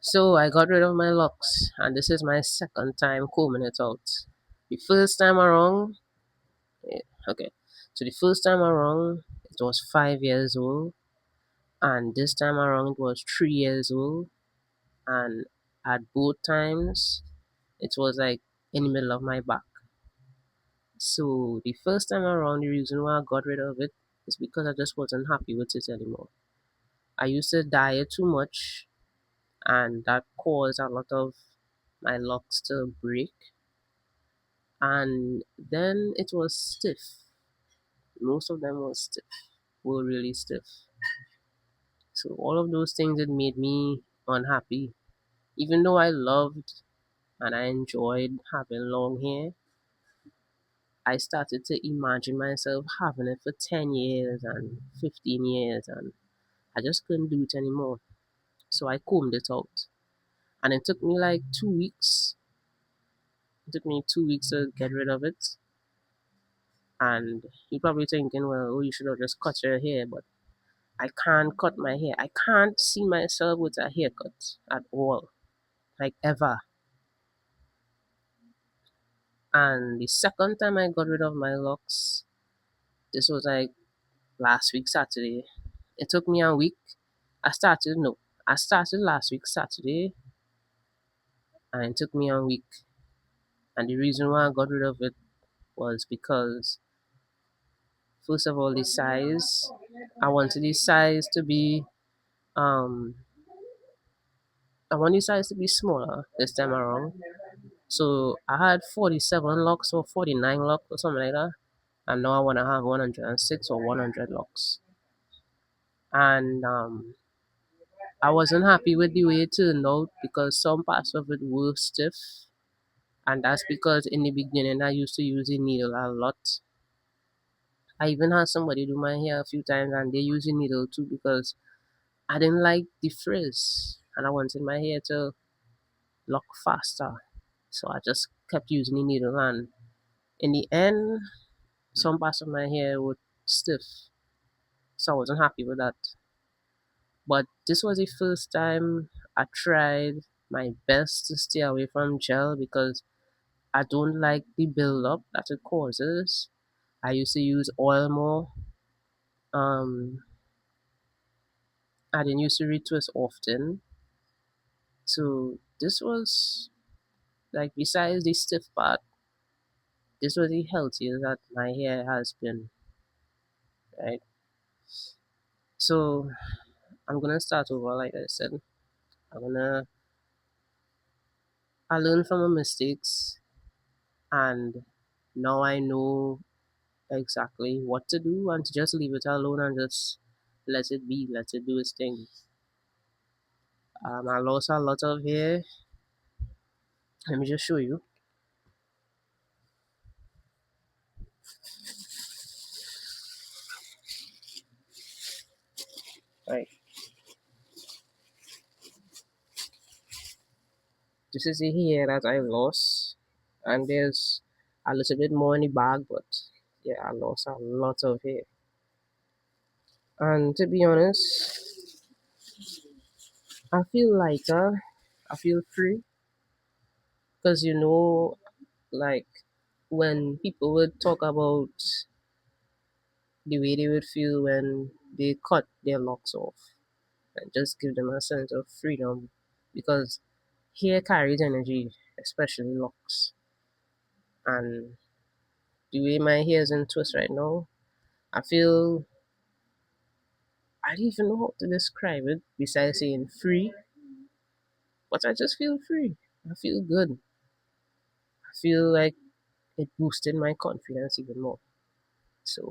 So I got rid of my locks, and this is my second time combing it out. The first time around, eh, okay, so the first time around it was 5 years old, and this time around it was 3 years old, and at both times it was like in the middle of my back. So the first time around, the reason why I got rid of it is because I just wasn't happy with it anymore. I used to diet too much, and that caused a lot of my locks to break. And then it was stiff. Most of them was stiff, were really stiff. So all of those things it made me unhappy. Even though I loved and I enjoyed having long hair, I started to imagine myself having it for 10 years and 15 years, and I just couldn't do it anymore. So I combed it out. And it took me like 2 weeks. It took me 2 weeks to get rid of it. And you're probably thinking, well, oh, you should have just cut your hair. But I can't cut my hair. I can't see myself with a haircut at all, like ever. And the second time I got rid of my locks, this was like last week Saturday. It took me a week. I started no, I started last week Saturday, and it took me a week. And the reason why I got rid of it was because first of all the size. I wanted the size to be um I want the size to be smaller this time around. So I had 47 locks or 49 locks or something like that. And now I want to have 106 or 100 locks. And I wasn't happy with the way it turned out because some parts of it were stiff. And that's because in the beginning I used to use the needle a lot. I even had somebody do my hair a few times and they use the needle too because I didn't like the frizz and I wanted my hair to lock faster. So I just kept using the needle and in the end some parts of my hair were stiff. So I wasn't happy with that. But this was the first time I tried my best to stay away from gel because I don't like the build-up that it causes. I used to use oil more. Um, I didn't used to retwist often. So this was like besides the stiff part, this was the healthiest that my hair has been, right? So I'm gonna start over like I said. I'm gonna I learned from my mistakes and now I know exactly what to do and to just leave it alone and just let it be, let it do its thing. I lost a lot of hair. Let me just show you. Right, this is the hair that I lost, and there's a little bit more in the bag, but yeah, I lost a lot of hair. And to be honest, I feel lighter. I feel free because like when people would talk about the way they would feel when they cut their locks off and just give them a sense of freedom because hair carries energy, especially locks. And the way my hair is in twist right now, I feel I don't even know how to describe it besides saying free, but I just feel free. I feel good. I feel like it boosted my confidence even more.